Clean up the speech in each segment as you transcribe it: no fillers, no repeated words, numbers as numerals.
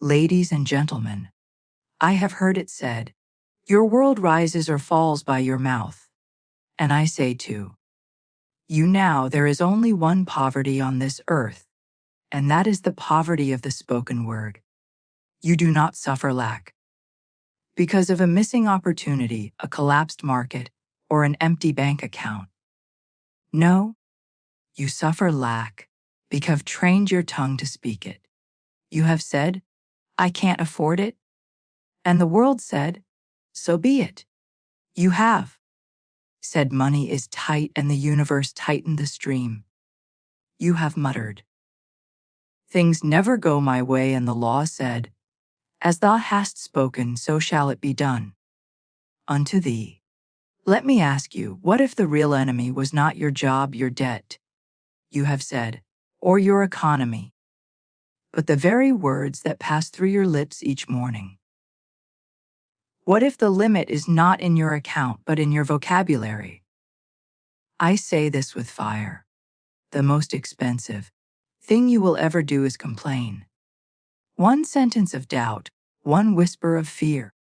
Ladies and gentlemen, I have heard it said, your world rises or falls by your mouth. And I say to you now, there is only one poverty on this earth, and that is the poverty of the spoken word. You do not suffer lack because of a missing opportunity, a collapsed market, or an empty bank account. No, you suffer lack because you've trained your tongue to speak it. You have said, I can't afford it. And the world said, so be it. You have said money is tight and the universe tightened the stream. You have muttered, things never go my way, and the law said, as thou hast spoken, so shall it be done unto thee. Let me ask you, what if the real enemy was not your job, your debt, you have said, or your economy, but the very words that pass through your lips each morning? What if the limit is not in your account but in your vocabulary? I say this with fire. The most expensive thing you will ever do is complain. One sentence of doubt, one whisper of fear,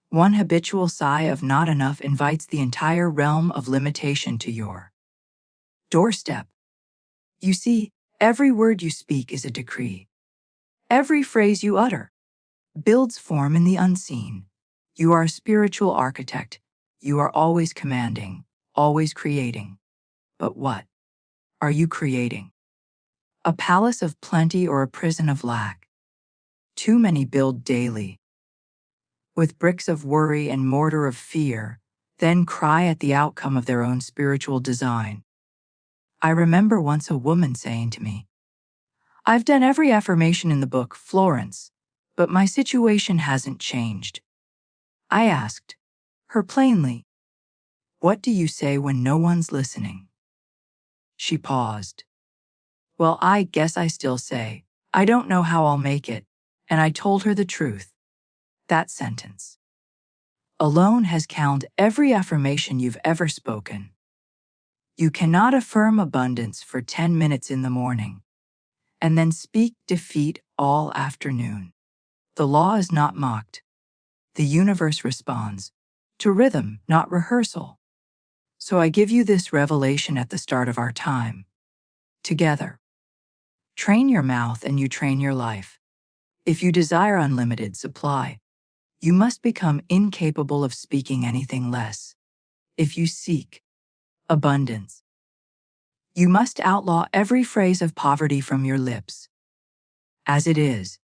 one habitual sigh of not enough invites the entire realm of limitation to your doorstep. You see, every word you speak is a decree. Every phrase you utter builds form in the unseen. You are a spiritual architect. You are always commanding, always creating. But what are you creating? A palace of plenty or a prison of lack? Too many build daily with bricks of worry and mortar of fear, then cry at the outcome of their own spiritual design. I remember once a woman saying to me, I've done every affirmation in the book, Florence, but my situation hasn't changed. I asked her plainly, what do you say when no one's listening? She paused. Well, I guess I still say, I don't know how I'll make it, and I told her the truth. That sentence alone has counted every affirmation you've ever spoken. You cannot affirm abundance for 10 minutes in the morning and then speak defeat all afternoon. The law is not mocked. The universe responds to rhythm, not rehearsal. So I give you this revelation at the start of our time together. Train your mouth and you train your life. If you desire unlimited supply, you must become incapable of speaking anything less. If you seek abundance, you must outlaw every phrase of poverty from your lips. As it is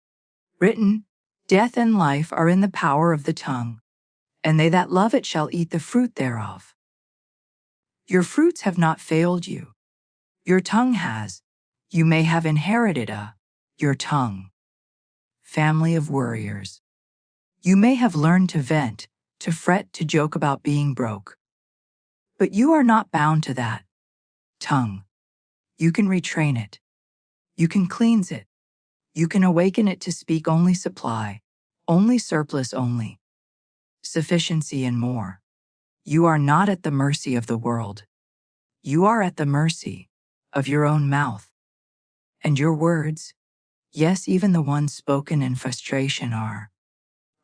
written, death and life are in the power of the tongue, and they that love it shall eat the fruit thereof. Your fruits have not failed you. Your tongue has. You may have inherited your tongue family of worriers. You may have learned to vent, to fret, to joke about being broke. But you are not bound to that tongue. You can retrain it. You can cleanse it. You can awaken it to speak only supply, only surplus, only sufficiency and more. You are not at the mercy of the world. You are at the mercy of your own mouth. And your words, yes, even the ones spoken in frustration, are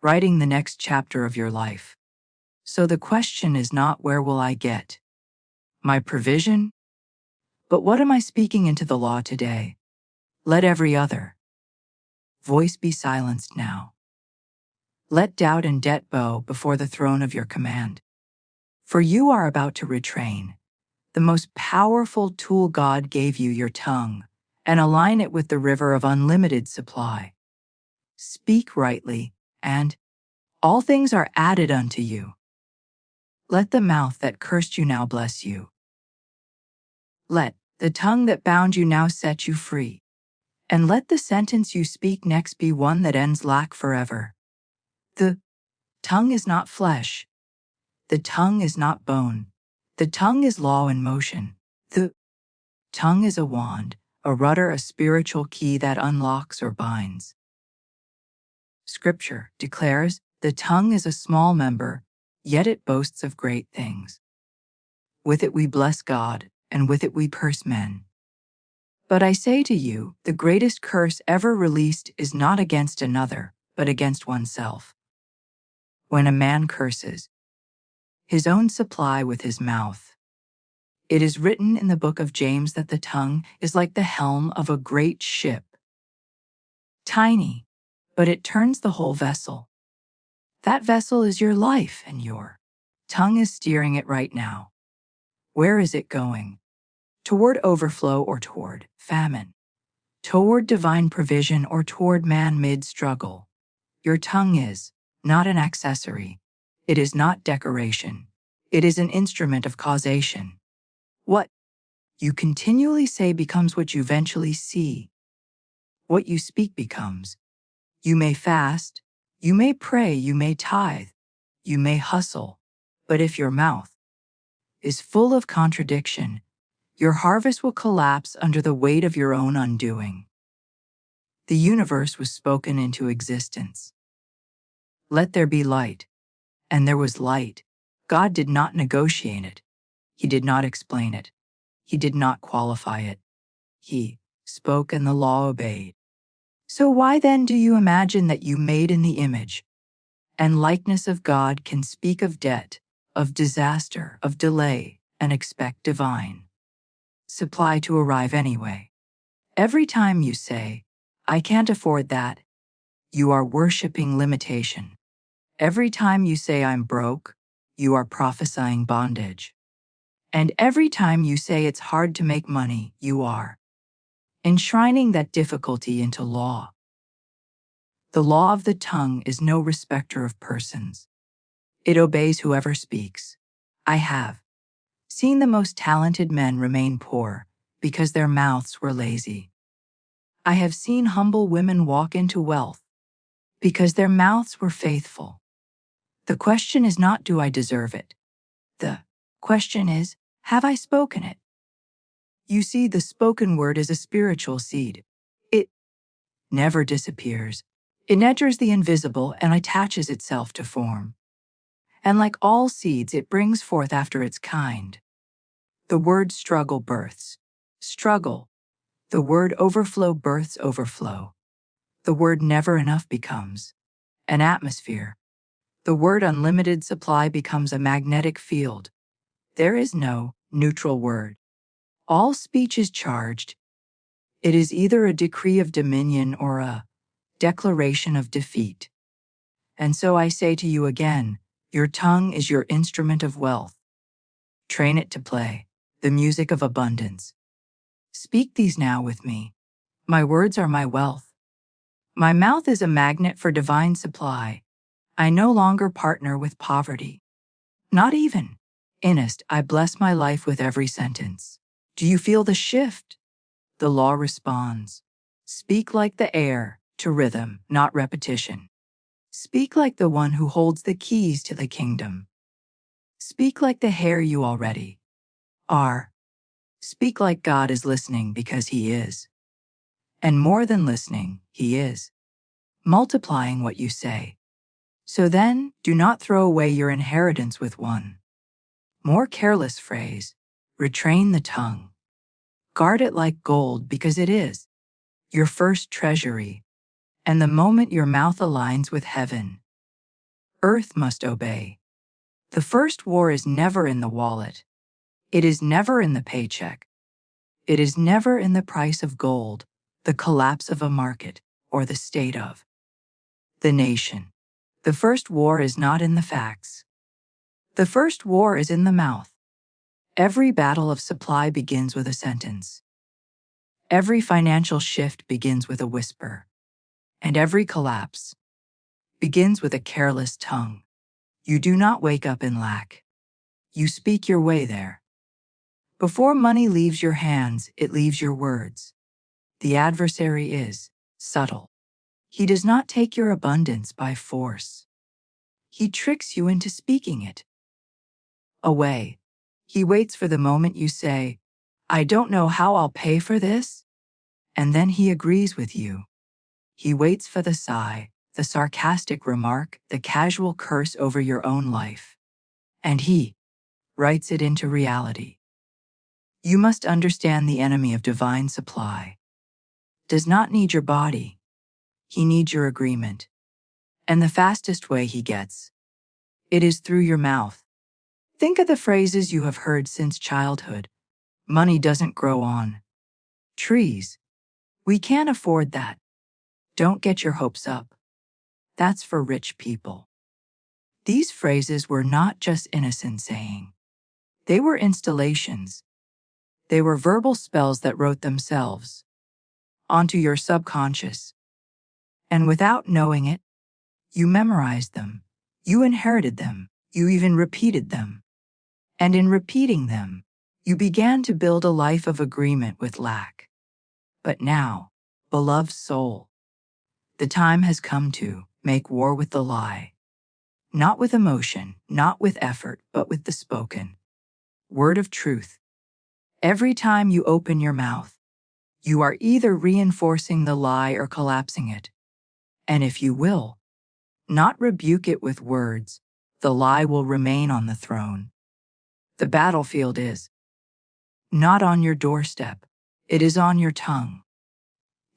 writing the next chapter of your life. So the question is not where will I get my provision, but what am I speaking into the law today? Let every other voice be silenced now. Let doubt and debt bow before the throne of your command. For you are about to retrain the most powerful tool God gave you, your tongue, and align it with the river of unlimited supply. Speak rightly, and all things are added unto you. Let the mouth that cursed you now bless you. Let the tongue that bound you now set you free. And let the sentence you speak next be one that ends lack forever. The tongue is not flesh. The tongue is not bone. The tongue is law in motion. The tongue is a wand, a rudder, a spiritual key that unlocks or binds. Scripture declares, the tongue is a small member, yet it boasts of great things. With it we bless God, and with it we curse men. But I say to you, the greatest curse ever released is not against another, but against oneself. When a man curses his own supply with his mouth, it is written in the book of James that the tongue is like the helm of a great ship. Tiny, but it turns the whole vessel. That vessel is your life, and your tongue is steering it right now. Where is it going? Toward overflow or toward famine? Toward divine provision or toward man-made struggle? Your tongue is not an accessory. It is not decoration. It is an instrument of causation. What you continually say becomes what you eventually see. What you speak becomes. You may fast, you may pray, you may tithe, you may hustle, but if your mouth is full of contradiction, your harvest will collapse under the weight of your own undoing. The universe was spoken into existence. Let there be light. And there was light. God did not negotiate it. He did not explain it. He did not qualify it. He spoke and the law obeyed. So why then do you imagine that you made in the image and likeness of God can speak of debt, of disaster, of delay, and expect divine supply to arrive anyway? Every time you say, I can't afford that, you are worshiping limitation. Every time you say I'm broke, you are prophesying bondage. And every time you say it's hard to make money, you are enshrining that difficulty into law. The law of the tongue is no respecter of persons. It obeys whoever speaks. I have seen the most talented men remain poor because their mouths were lazy. I have seen humble women walk into wealth because their mouths were faithful. The question is not, do I deserve it? The question is, have I spoken it? You see, the spoken word is a spiritual seed. It never disappears. It enters the invisible and attaches itself to form. And like all seeds, it brings forth after its kind. The word struggle births struggle. The word overflow births overflow. The word never enough becomes an atmosphere. The word unlimited supply becomes a magnetic field. There is no neutral word. All speech is charged. It is either a decree of dominion or a declaration of defeat. And so I say to you again, your tongue is your instrument of wealth. Train it to play the music of abundance. Speak these now with me. My words are my wealth. My mouth is a magnet for divine supply. I no longer partner with poverty. Not even. Innest, I bless my life with every sentence. Do you feel the shift? The law responds. Speak like the air, to rhythm, not repetition. Speak like the one who holds the keys to the kingdom. Speak like the hair you already are. Speak like God is listening because He is. And more than listening, He is multiplying what you say. So then, do not throw away your inheritance with one more careless phrase. Retrain the tongue. Guard it like gold because it is your first treasury. And the moment your mouth aligns with heaven, earth must obey. The first war is never in the wallet. It is never in the paycheck. It is never in the price of gold, the collapse of a market, or the state of the nation. The first war is not in the facts. The first war is in the mouth. Every battle of supply begins with a sentence. Every financial shift begins with a whisper. And every collapse begins with a careless tongue. You do not wake up in lack. You speak your way there. Before money leaves your hands, it leaves your words. The adversary is subtle. He does not take your abundance by force. He tricks you into speaking it away. He waits for the moment you say, I don't know how I'll pay for this. And then he agrees with you. He waits for the sigh, the sarcastic remark, the casual curse over your own life. And he writes it into reality. You must understand the enemy of divine supply does not need your body. He needs your agreement. And the fastest way he gets, it is through your mouth. Think of the phrases you have heard since childhood. Money doesn't grow on trees. We can't afford that. Don't get your hopes up. That's for rich people. These phrases were not just innocent saying. They were installations. They were verbal spells that wrote themselves onto your subconscious. And without knowing it, you memorized them. You inherited them. You even repeated them. And in repeating them, you began to build a life of agreement with lack. But now, beloved soul, the time has come to make war with the lie. Not with emotion, not with effort, but with the spoken word of truth. Every time you open your mouth, you are either reinforcing the lie or collapsing it. And if you will not rebuke it with words, the lie will remain on the throne. The battlefield is not on your doorstep, it is on your tongue.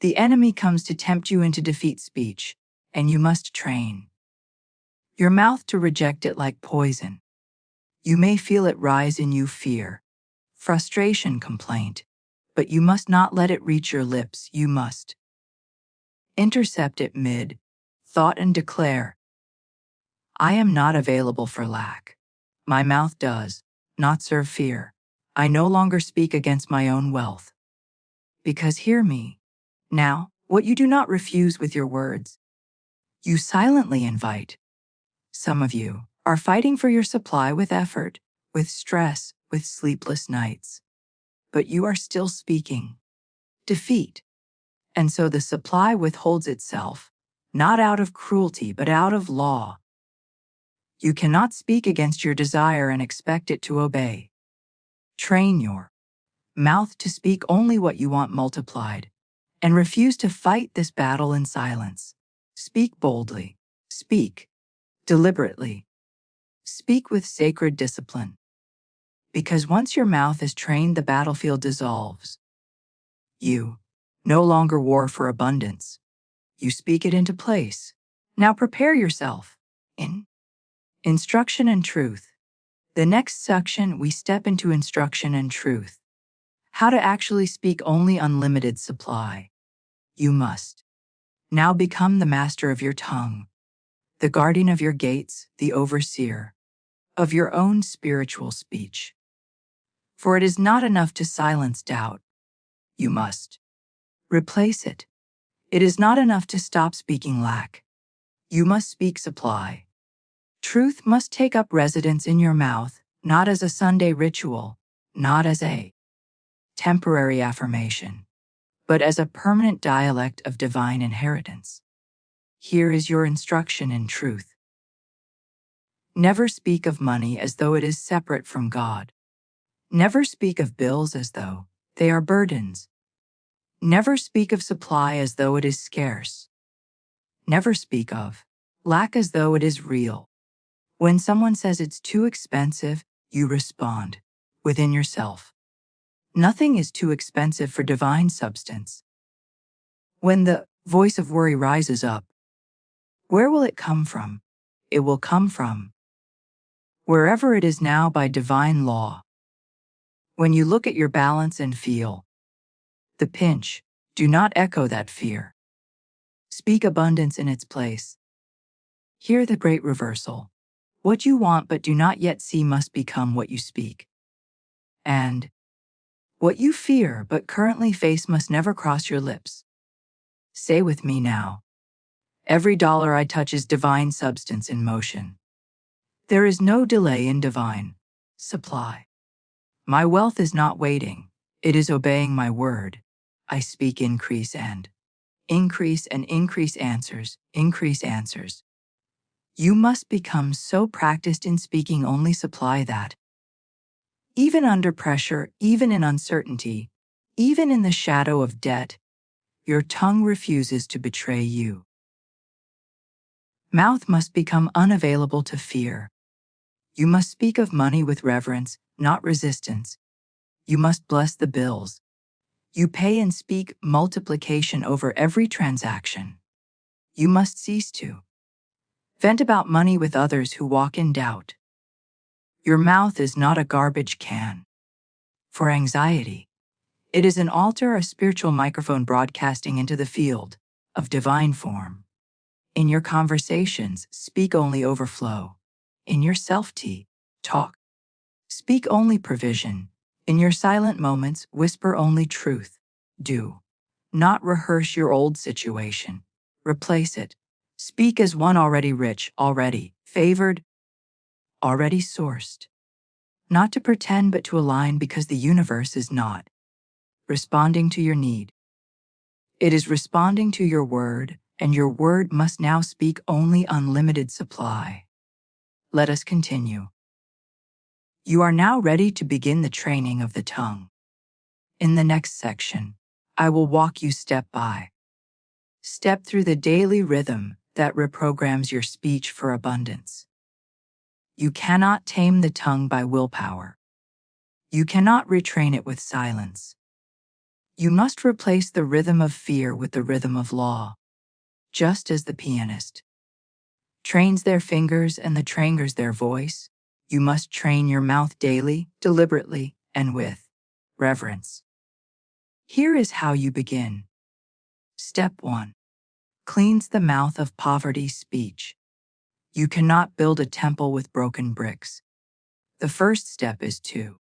The enemy comes to tempt you into defeat speech, and you must train your mouth to reject it like poison. You may feel it rise in you fear, frustration, complaint, but you must not let it reach your lips. You must intercept it mid-thought and declare, I am not available for lack. My mouth does not serve fear. I no longer speak against my own wealth. Because hear me, now, what you do not refuse with your words, you silently invite. Some of you are fighting for your supply with effort, with stress, with sleepless nights. But you are still speaking defeat. And so the supply withholds itself, not out of cruelty but out of law. You cannot speak against your desire and expect it to obey. Train your mouth to speak only what you want multiplied, and refuse to fight this battle in silence. Speak boldly. Speak deliberately. Speak with sacred discipline. Because once your mouth is trained, the battlefield dissolves. You no longer war for abundance. You speak it into place. Now prepare yourself. In instruction and truth. The next section, we step into instruction and truth. How to actually speak only unlimited supply. You must now become the master of your tongue, the guardian of your gates, the overseer of your own spiritual speech. For it is not enough to silence doubt. You must replace it. It is not enough to stop speaking lack. You must speak supply. Truth must take up residence in your mouth, not as a Sunday ritual, not as a temporary affirmation, but as a permanent dialect of divine inheritance. Here is your instruction in truth. Never speak of money as though it is separate from God. Never speak of bills as though they are burdens. Never speak of supply as though it is scarce. Never speak of lack as though it is real. When someone says it's too expensive, you respond within yourself. Nothing is too expensive for divine substance. When the voice of worry rises up, where will it come from? It will come from wherever it is now by divine law. When you look at your balance and feel the pinch, do not echo that fear. Speak abundance in its place. Hear the great reversal. What you want but do not yet see must become what you speak. And what you fear but currently face must never cross your lips. Say with me now. Every dollar I touch is divine substance in motion. There is no delay in divine supply. My wealth is not waiting. It is obeying my word. I speak increase and increase answers, increase answers. You must become so practiced in speaking only supply that even under pressure, even in uncertainty, even in the shadow of debt, your tongue refuses to betray you. Mouth must become unavailable to fear. You must speak of money with reverence, not resistance. You must bless the bills you pay and speak multiplication over every transaction. You must cease to Vent about money with others who walk in doubt. Your mouth is not a garbage can. For anxiety, it is an altar, a spiritual microphone broadcasting into the field of divine form. In your conversations, speak only overflow. In your self-talk, speak only provision. In your silent moments, whisper only truth. Do not rehearse your old situation. Replace it. Speak as one already rich, already favored, already sourced. Not to pretend, but to align, because the universe is not responding to your need. It is responding to your word, and your word must now speak only unlimited supply. Let us continue. You are now ready to begin the training of the tongue. In the next section, I will walk you step by step through the daily rhythm that reprograms your speech for abundance. You cannot tame the tongue by willpower. You cannot retrain it with silence. You must replace the rhythm of fear with the rhythm of law. Just as the pianist trains their fingers and the trainers their voice, you must train your mouth daily, deliberately, and with reverence. Here is how you begin. Step 1. Cleans the mouth of poverty speech. You cannot build a temple with broken bricks. The first step is to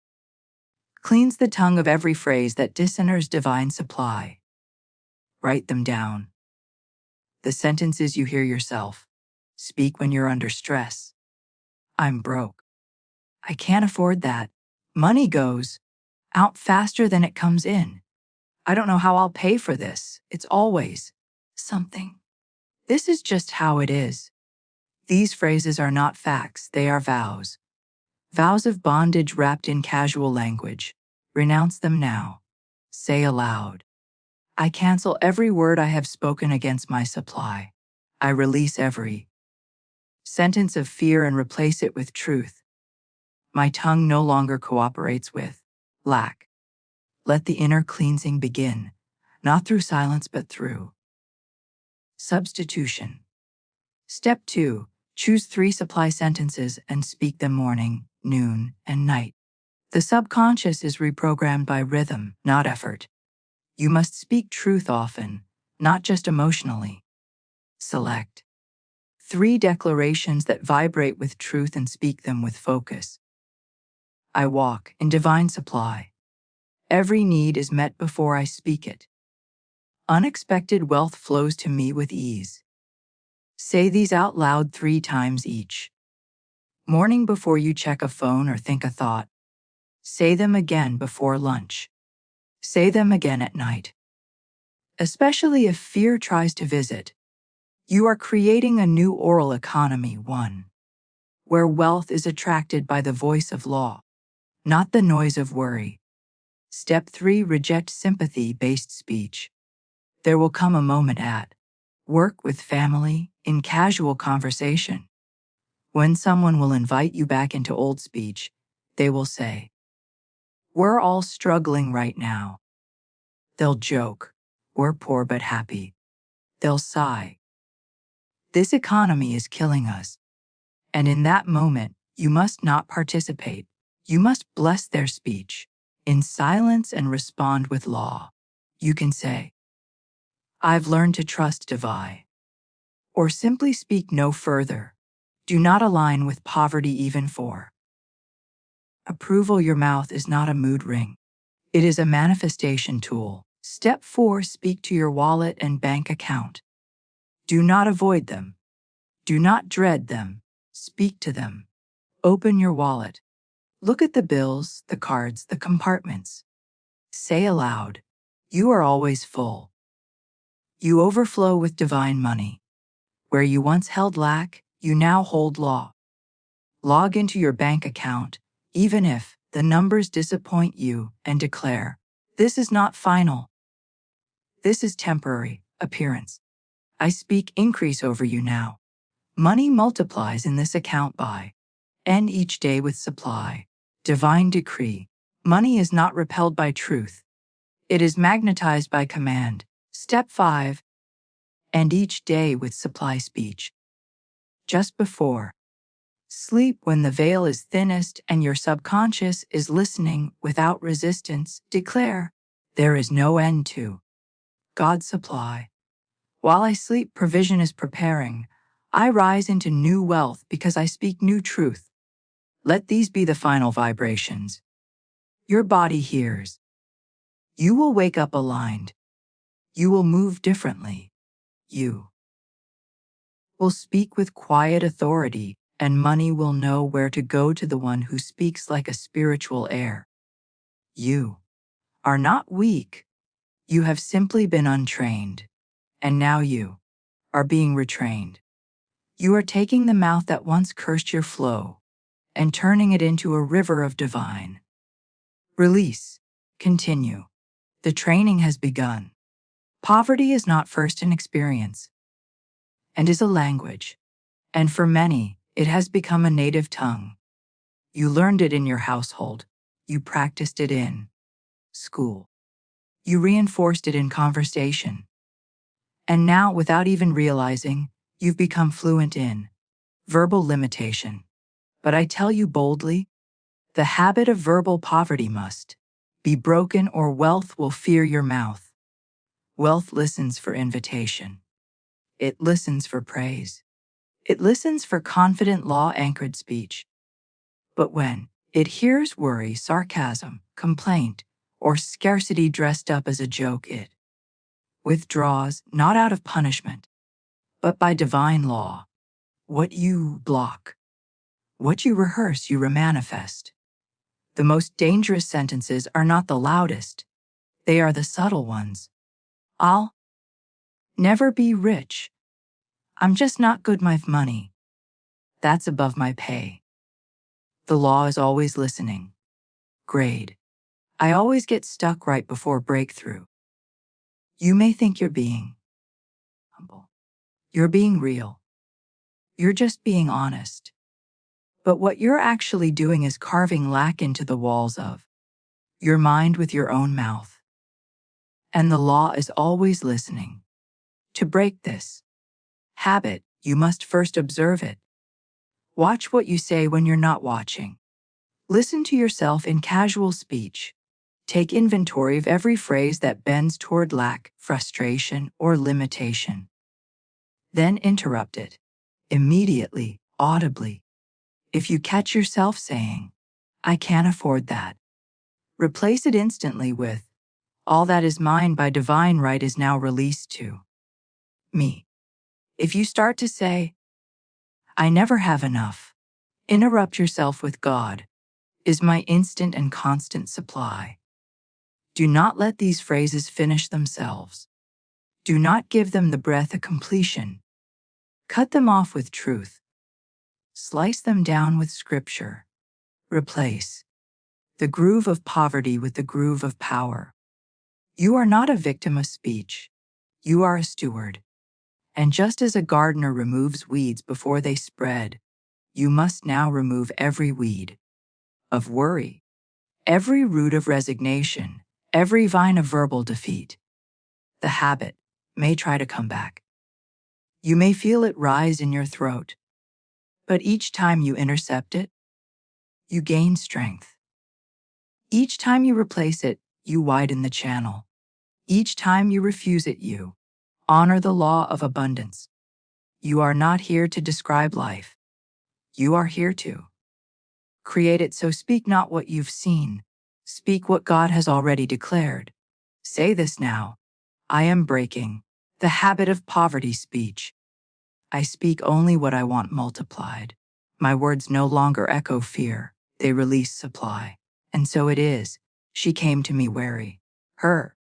cleanse the tongue of every phrase that dishonors divine supply. Write them down. The sentences you hear yourself speak when you're under stress. I'm broke. I can't afford that. Money goes out faster than it comes in. I don't know how I'll pay for this. It's always something. This is just how it is. These phrases are not facts, they are vows. Vows of bondage wrapped in casual language. Renounce them now. Say aloud. I cancel every word I have spoken against my supply. I release every sentence of fear and replace it with truth. My tongue no longer cooperates with lack. Let the inner cleansing begin, not through silence but through substitution. Step 2. Choose 3 supply sentences and speak them morning, noon, and night. The subconscious is reprogrammed by rhythm, not effort. You must speak truth often, not just emotionally. Select 3 declarations that vibrate with truth and speak them with focus. I walk in divine supply. Every need is met before I speak it. Unexpected wealth flows to me with ease. Say these out loud 3 times each. Morning before you check a phone or think a thought. Say them again before lunch. Say them again at night. Especially if fear tries to visit. You are creating a new oral economy, one where wealth is attracted by the voice of law, not the noise of worry. Step 3. Reject sympathy-based speech. There will come a moment at work, with family, in casual conversation, when someone will invite you back into old speech. They will say, "We're all struggling right now." They'll joke, "We're poor but happy." They'll sigh, "This economy is killing us." And in that moment, you must not participate. You must bless their speech in silence and respond with law. You can say, "I've learned to trust divine," or simply speak no further. Do not align with poverty even for approval. Your mouth is not a mood ring. It is a manifestation tool. Step 4. Speak to your wallet and bank account. Do not avoid them. Do not dread them. Speak to them. Open your wallet. Look at the bills, the cards, the compartments. Say aloud, "You are always full. You overflow with divine money. Where you once held lack, you now hold law." Log into your bank account, even if the numbers disappoint you, and declare, "This is not final. This is temporary appearance. I speak increase over you now. Money multiplies in this account by." End each day with supply. Divine decree. Money is not repelled by truth. It is magnetized by command. Step 5. End each day with supply speech. just before sleep, when the veil is thinnest and your subconscious is listening without resistance, declare, there is no end to God's supply. While I sleep, provision is preparing. I rise into new wealth because I speak new truth. Let these be the final vibrations your body hears. You will wake up aligned. You will move differently. You will speak with quiet authority, and money will know where to go to the one who speaks like a spiritual heir. You are not weak. You have simply been untrained, and now you are being retrained. You are taking the mouth that once cursed your flow and turning it into a river of divine release. Continue. The training has begun. Poverty is not first an experience and is a language, and for many, it has become a native tongue. You learned it in your household. You practiced it in school. You reinforced it in conversation. And now, without even realizing, you've become fluent in verbal limitation. But I tell you boldly, the habit of verbal poverty must be broken, or wealth will fear your mouth. Wealth listens for invitation. It listens for praise. It listens for confident, law-anchored speech. But when it hears worry, sarcasm, complaint, or scarcity dressed up as a joke, it withdraws, not out of punishment, but by divine law. What you block, what you rehearse, you remanifest. The most dangerous sentences are not the loudest. They are the subtle ones. I'll never be rich. I'm just not good with money. That's above my pay. The law is always listening. Grade. I always get stuck right before breakthrough. You may think you're being humble. You're being real. You're just being honest. But what you're actually doing is carving lack into the walls of your mind with your own mouth. And the law is always listening. To break this habit, you must first observe it. Watch what you say when you're not watching. Listen to yourself in casual speech. Take inventory of every phrase that bends toward lack, frustration, or limitation. Then interrupt it. Immediately, audibly. If you catch yourself saying, I can't afford that, replace it instantly with, all that is mine by divine right is now released to me. If you start to say, I never have enough, interrupt yourself with, God is my instant and constant supply. Do not let these phrases finish themselves. Do not give them the breath of completion. Cut them off with truth. Slice them down with scripture. Replace the groove of poverty with the groove of power. You are not a victim of speech. You are a steward. And just as a gardener removes weeds before they spread, you must now remove every weed of worry, every root of resignation, every vine of verbal defeat. The habit may try to come back. You may feel it rise in your throat, but each time you intercept it, you gain strength. Each time you replace it, you widen the channel. Each time you refuse it, you honor the law of abundance. You are not here to describe life. You are here to create it. So speak not what you've seen. Speak what God has already declared. Say this now. I am breaking the habit of poverty speech. I speak only what I want multiplied. My words no longer echo fear. They release supply. And so it is. She came to me weary. Her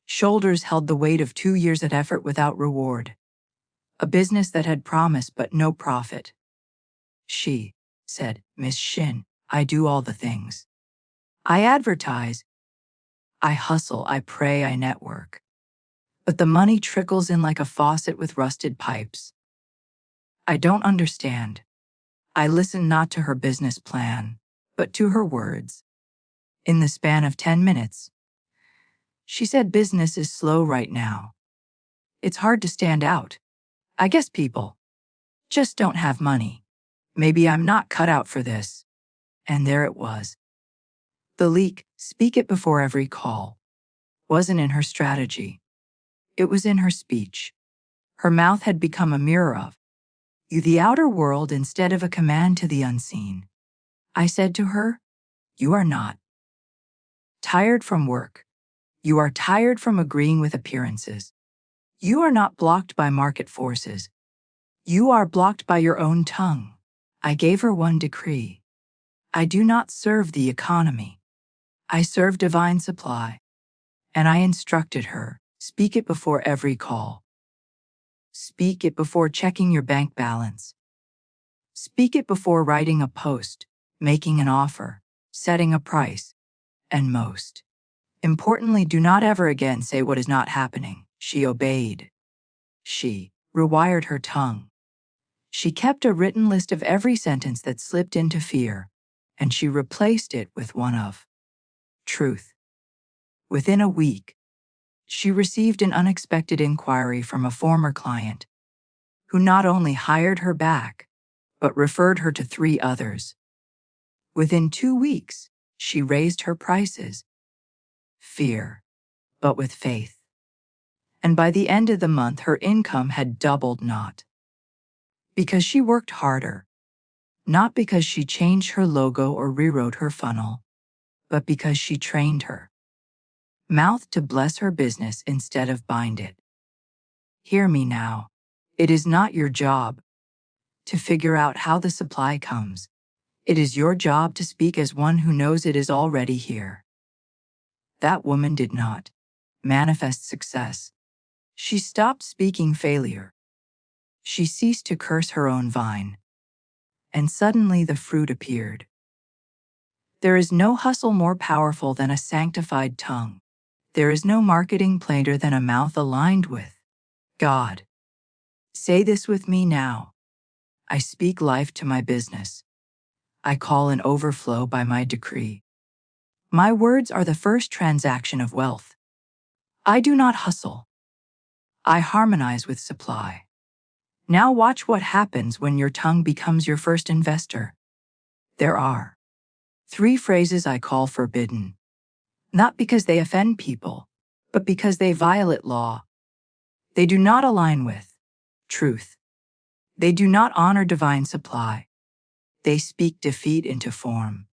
shoulders held the weight of 2 years of effort without reward. A business that had promise but no profit. She said, Miss Shinn, I do all the things. I advertise. I hustle, I pray, I network. But the money trickles in like a faucet with rusted pipes. I don't understand. I listen not to her business plan, but to her words. In the span of 10 minutes, she said business is slow right now. It's hard to stand out. I guess people Just don't have money. Maybe I'm not cut out for this. And there it was. The leak, speak it before every call, wasn't in her strategy. It was in her speech. Her mouth had become a mirror of you, the outer world, instead of a command to the unseen. I said to her, "You are not tired from work. You are tired from agreeing with appearances. You are not blocked by market forces. You are blocked by your own tongue." I gave her one decree. I do not serve the economy. I serve divine supply. And I instructed her, speak it before every call. Speak it before checking your bank balance. Speak it before writing a post, making an offer, setting a price. And most importantly, do not ever again say what is not happening. She obeyed. She rewired her tongue. She kept a written list of every sentence that slipped into fear, and she replaced it with one of truth. Within a week, she received an unexpected inquiry from a former client who not only hired her back, but referred her to 3 others. Within 2 weeks, she raised her prices. Fear, but with faith. And by the end of the month, her income had doubled, not because she worked harder, not because she changed her logo or rewrote her funnel, but because she trained her mouth to bless her business instead of bind it. Hear me now. It is not your job to figure out how the supply comes. It is your job to speak as one who knows it is already here. That woman did not manifest success. She stopped speaking failure. She ceased to curse her own vine. And suddenly the fruit appeared. There is no hustle more powerful than a sanctified tongue. There is no marketing plainer than a mouth aligned with God. Say this with me now. I speak life to my business. I call an overflow by my decree. My words are the first transaction of wealth. I do not hustle. I harmonize with supply. Now watch what happens when your tongue becomes your first investor. There are 3 phrases I call forbidden, not because they offend people, but because they violate law. They do not align with truth. They do not honor divine supply. They speak defeat into form.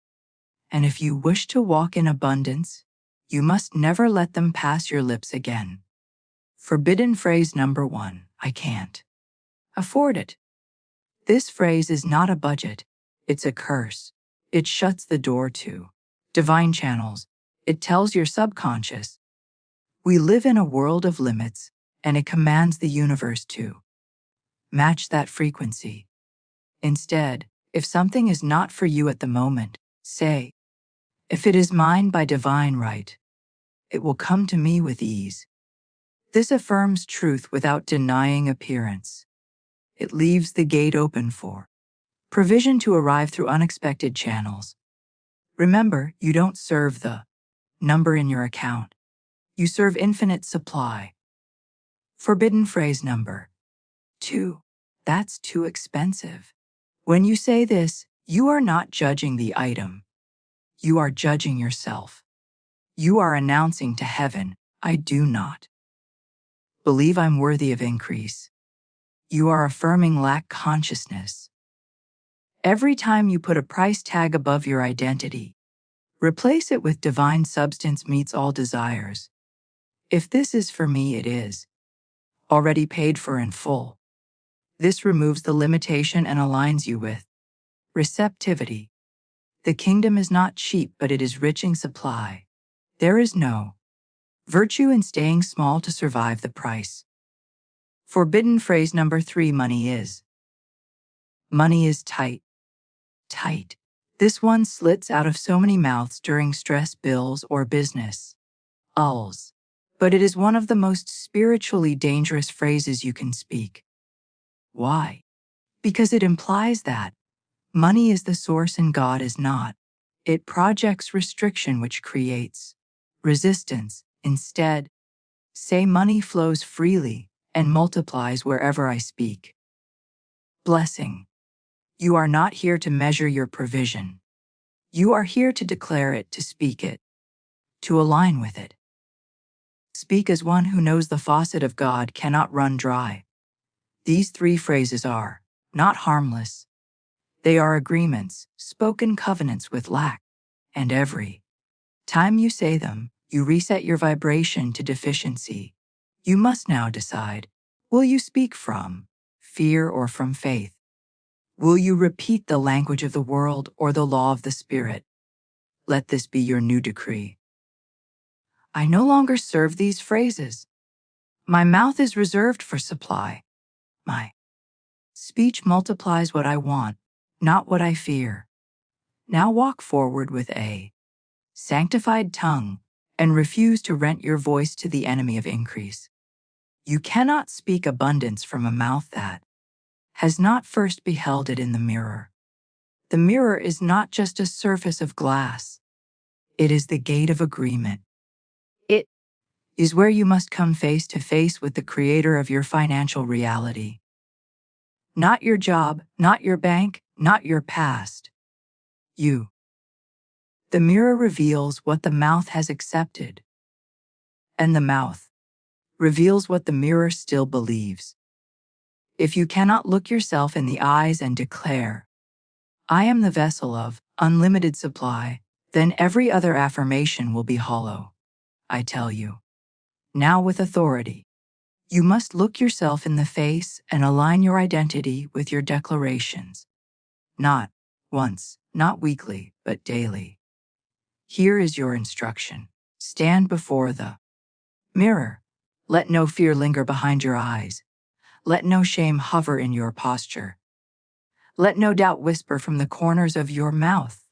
And if you wish to walk in abundance, you must never let them pass your lips again. Forbidden phrase number 1, I can't afford it. This phrase is not a budget, it's a curse. It shuts the door to divine channels. It tells your subconscious, we live in a world of limits, and it commands the universe to match that frequency. Instead, if something is not for you at the moment, say, if it is mine by divine right, it will come to me with ease. This affirms truth without denying appearance. It leaves the gate open for provision to arrive through unexpected channels. Remember, you don't serve the number in your account. You serve infinite supply. Forbidden phrase number 2. That's too expensive. When you say this, you are not judging the item. You are judging yourself. You are announcing to heaven, I do not believe I'm worthy of increase. You are affirming lack consciousness. Every time you put a price tag above your identity, replace it with divine substance meets all desires. If this is for me, it is already paid for in full. This removes the limitation and aligns you with receptivity. The kingdom is not cheap, but it is rich in supply. There is no virtue in staying small to survive the price. Forbidden phrase number 3, money is tight. Tight. This one slits out of so many mouths during stress, bills, or business lulls. But it is one of the most spiritually dangerous phrases you can speak. Why? Because it implies that money is the source and God is not. It projects restriction, which creates resistance. Instead, say money flows freely and multiplies wherever I speak. Blessing. You are not here to measure your provision. You are here to declare it, to speak it, to align with it. Speak as one who knows the faucet of God cannot run dry. These 3 phrases are not harmless. They are agreements, spoken covenants with lack. And every time you say them, you reset your vibration to deficiency. You must now decide, will you speak from fear or from faith? Will you repeat the language of the world or the law of the Spirit? Let this be your new decree. I no longer serve these phrases. My mouth is reserved for supply. My speech multiplies what I want, not what I fear. Now walk forward with a sanctified tongue and refuse to rent your voice to the enemy of increase. You cannot speak abundance from a mouth that has not first beheld it in the mirror. The mirror is not just a surface of glass. It is the gate of agreement. It is where you must come face to face with the creator of your financial reality. Not your job, not your bank, not your past. You. The mirror reveals what the mouth has accepted, and the mouth reveals what the mirror still believes. If you cannot look yourself in the eyes and declare, I am the vessel of unlimited supply, then every other affirmation will be hollow. I tell you. Now with authority, you must look yourself in the face and align your identity with your declarations. Not once, not weekly, but daily. Here is your instruction. Stand before the mirror. Let no fear linger behind your eyes. Let no shame hover in your posture. Let no doubt whisper from the corners of your mouth.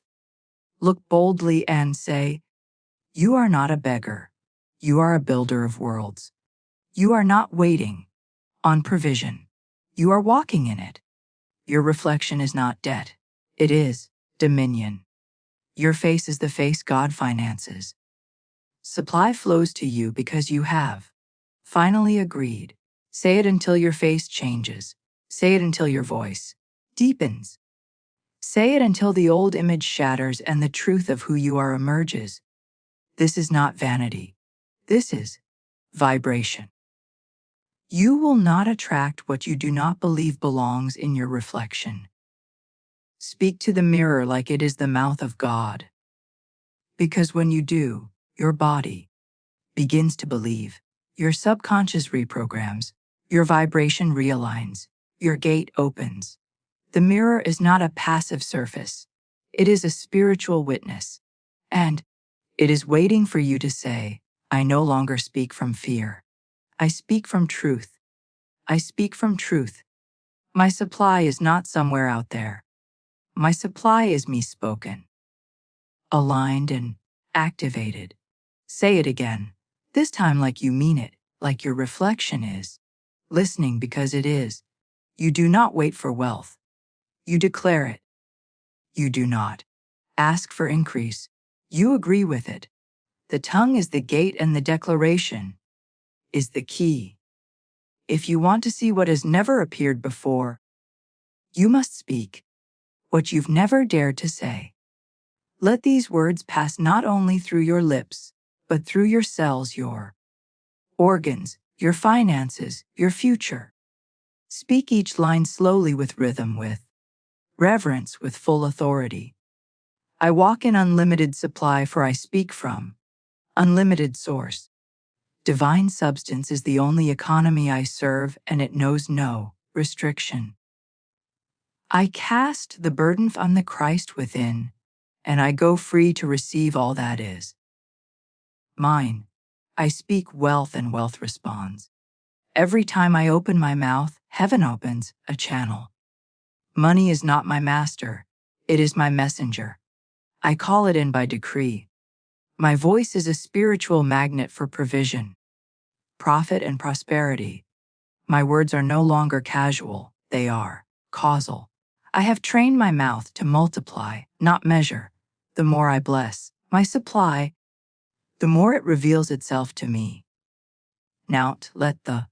Look boldly and say, you are not a beggar. You are a builder of worlds. You are not waiting on provision. You are walking in it. Your reflection is not debt. It is dominion. Your face is the face God finances. Supply flows to you because you have finally agreed. Say it until your face changes. Say it until your voice deepens. Say it until the old image shatters and the truth of who you are emerges. This is not vanity. This is vibration. You will not attract what you do not believe belongs in your reflection. Speak to the mirror like it is the mouth of God. Because when you do, your body begins to believe. Your subconscious reprograms. Your vibration realigns. Your gate opens. The mirror is not a passive surface. It is a spiritual witness. And it is waiting for you to say, I no longer speak from fear. I speak from truth. I speak from truth. My supply is not somewhere out there. My supply is me spoken, aligned and activated. Say it again, this time like you mean it, like your reflection is. Listening because it is. You do not wait for wealth. You declare it. You do not ask for increase. You agree with it. The tongue is the gate and the declaration is the key. If you want to see what has never appeared before, you must speak what you've never dared to say. Let these words pass not only through your lips, but through your cells, your organs, your finances, your future. Speak each line slowly with rhythm, with reverence, with full authority. I walk in unlimited supply, for I speak from unlimited source. Divine substance is the only economy I serve, and it knows no restriction. I cast the burden on the Christ within, and I go free to receive all that is mine. I speak wealth, and wealth responds. Every time I open my mouth, heaven opens a channel. Money is not my master, it is my messenger. I call it in by decree. My voice is a spiritual magnet for provision, profit, and prosperity. My words are no longer casual, they are causal. I have trained my mouth to multiply, not measure. The more I bless my supply, the more it reveals itself to me. Now let the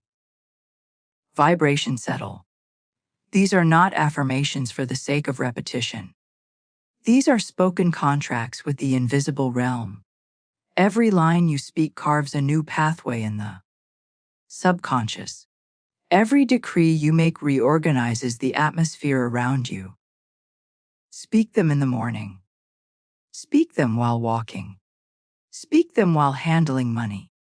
vibration settle. These are not affirmations for the sake of repetition. These are spoken contracts with the invisible realm. Every line you speak carves a new pathway in the subconscious. Every decree you make reorganizes the atmosphere around you. Speak them in the morning. Speak them while walking. Speak them while handling money.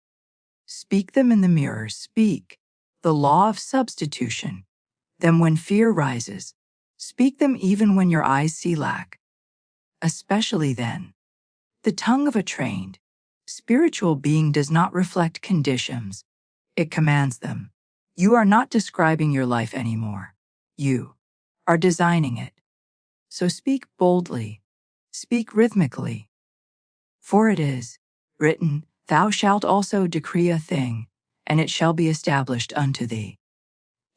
Speak them in the mirror. Speak the law of substitution. Then when fear rises, speak them even when your eyes see lack. Especially then. The tongue of a trained, spiritual being does not reflect conditions. It commands them. You are not describing your life anymore. You are designing it. So speak boldly. Speak rhythmically. For it is written, "Thou shalt also decree a thing, and it shall be established unto thee."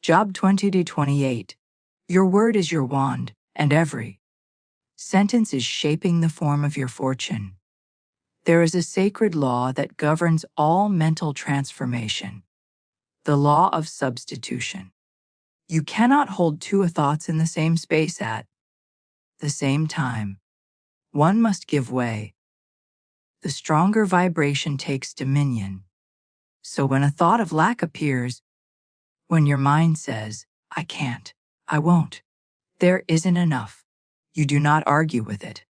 Job 20-28. Your word is your wand, and every sentence is shaping the form of your fortune. There is a sacred law that governs all mental transformation. The law of substitution. You cannot hold two thoughts in the same space at the same time. One must give way. The stronger vibration takes dominion. So when a thought of lack appears, when your mind says, "I can't, I won't, there isn't enough," you do not argue with it.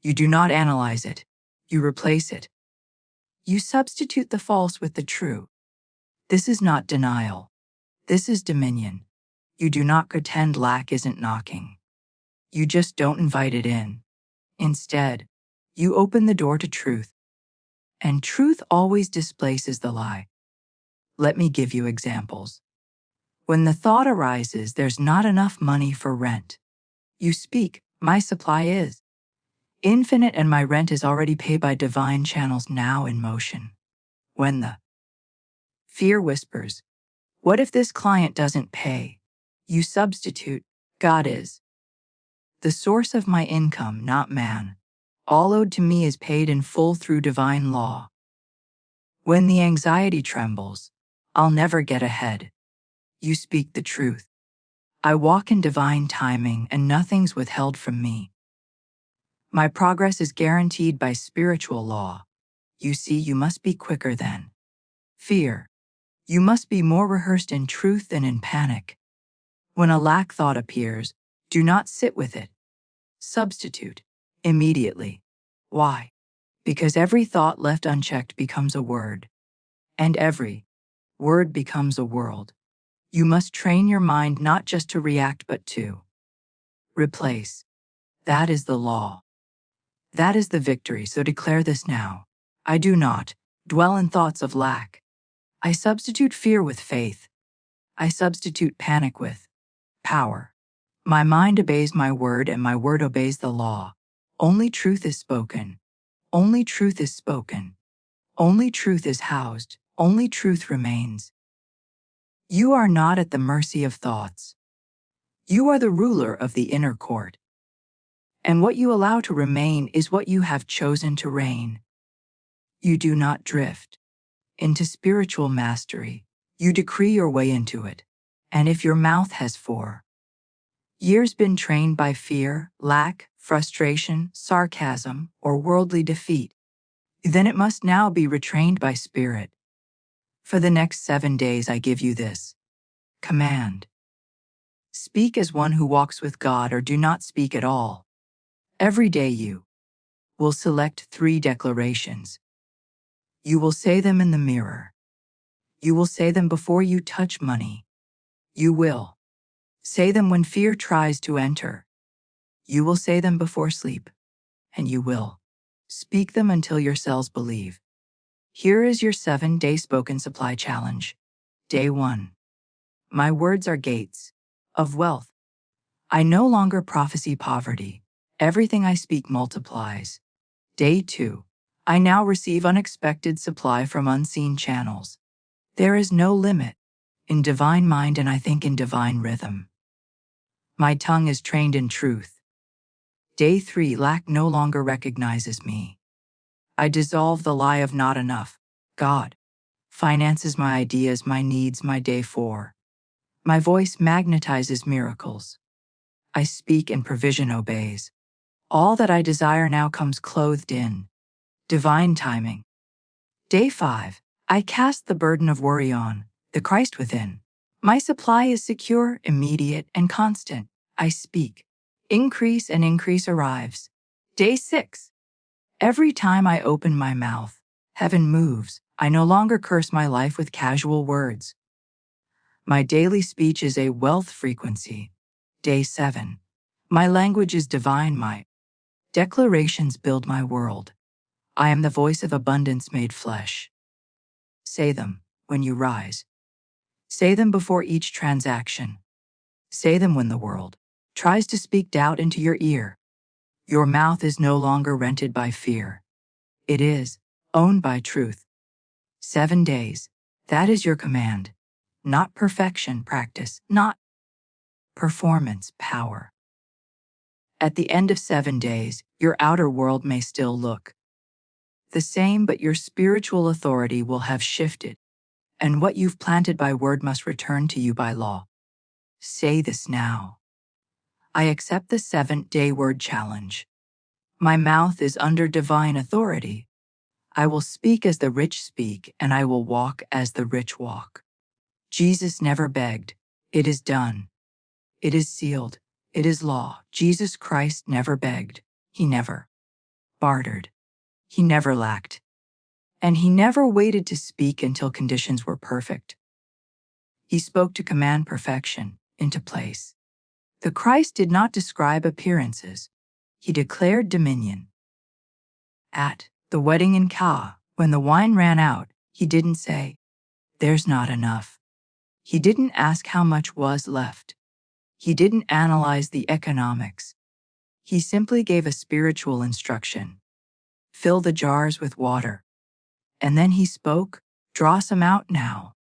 You do not analyze it. You replace it. You substitute the false with the true. This is not denial. This is dominion. You do not pretend lack isn't knocking. You just don't invite it in. Instead, you open the door to truth. And truth always displaces the lie. Let me give you examples. When the thought arises, there's not enough money for rent. You speak, "My supply is infinite and my rent is already paid by divine channels now in motion." When the fear whispers, "What if this client doesn't pay?" you substitute, "God is the source of my income, not man. All owed to me is paid in full through divine law." When the anxiety trembles, "I'll never get ahead," you speak the truth. "I walk in divine timing and nothing's withheld from me. My progress is guaranteed by spiritual law." You see, you must be quicker than fear. You must be more rehearsed in truth than in panic. When a lack thought appears, do not sit with it. Substitute immediately. Why? Because every thought left unchecked becomes a word, and every word becomes a world. You must train your mind not just to react but to replace. That is the law. That is the victory, so declare this now. I do not dwell in thoughts of lack. I substitute fear with faith. I substitute panic with power. My mind obeys my word and my word obeys the law. Only truth is spoken. Only truth is spoken. Only truth is housed. Only truth remains. You are not at the mercy of thoughts. You are the ruler of the inner court. And what you allow to remain is what you have chosen to reign. You do not drift into spiritual mastery. You decree your way into it. And if your mouth has 4 years been trained by fear, lack, frustration, sarcasm, or worldly defeat, then it must now be retrained by spirit. For the next 7 days I give you this command. Speak as one who walks with God or do not speak at all. Every day you will select 3 declarations. You will say them in the mirror. You will say them before you touch money. You will say them when fear tries to enter. You will say them before sleep. And you will speak them until your cells believe. Here is your 7-day spoken supply challenge. Day 1. My words are gates of wealth. I no longer prophesy poverty. Everything I speak multiplies. Day 2. I now receive unexpected supply from unseen channels. There is no limit in divine mind and I think in divine rhythm. My tongue is trained in truth. Day 3. Lack no longer recognizes me. I dissolve the lie of not enough. God finances my ideas, my needs, my day 4. My voice magnetizes miracles. I speak and provision obeys. All that I desire now comes clothed in divine timing. Day 5. I cast the burden of worry on the Christ within. My supply is secure, immediate, and constant. I speak. Increase and increase arrives. Day 6. Every time I open my mouth, heaven moves. I no longer curse my life with casual words. My daily speech is a wealth frequency. Day 7. My language is divine. My declarations build my world. I am the voice of abundance made flesh. Say them when you rise. Say them before each transaction. Say them when the world tries to speak doubt into your ear. Your mouth is no longer rented by fear. It is owned by truth. 7 days. That is your command. Not perfection practice, not performance power. At the end of 7 days, your outer world may still look the same, but your spiritual authority will have shifted, and what you've planted by word must return to you by law. Say this now. I accept the 7-day word challenge. My mouth is under divine authority. I will speak as the rich speak, and I will walk as the rich walk. Jesus never begged. It is done. It is sealed. It is law. Jesus Christ never begged. He never bartered. He never lacked. And he never waited to speak until conditions were perfect. He spoke to command perfection into place. The Christ did not describe appearances. He declared dominion. At the wedding in Cana, when the wine ran out, he didn't say, "There's not enough." He didn't ask how much was left. He didn't analyze the economics. He simply gave a spiritual instruction. Fill the jars with water. And then he spoke, "Draw some out now."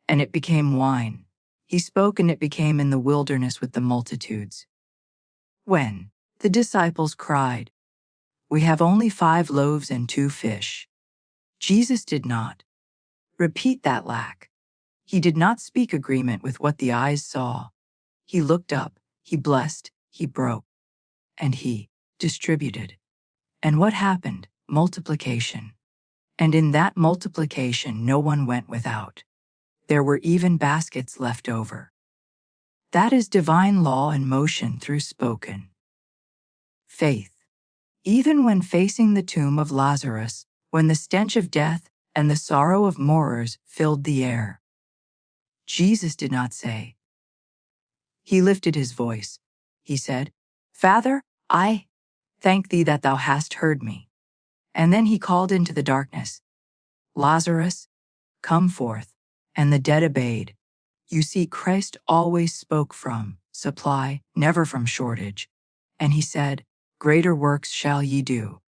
And it became wine. He spoke and it became in the wilderness with the multitudes. When the disciples cried, "We have only 5 loaves and 2 fish." Jesus did not repeat that lack. He did not speak agreement with what the eyes saw. He looked up, he blessed, he broke, and he distributed. And what happened? Multiplication. And in that multiplication, no one went without. There were even baskets left over. That is divine law in motion through spoken faith. Even when facing the tomb of Lazarus, when the stench of death and the sorrow of mourners filled the air, Jesus did not say. He lifted his voice. He said, "Father, I thank thee that thou hast heard me." And then he called into the darkness, "Lazarus, come forth." And the dead obeyed. You see, Christ always spoke from supply, never from shortage. And he said, "Greater works shall ye do."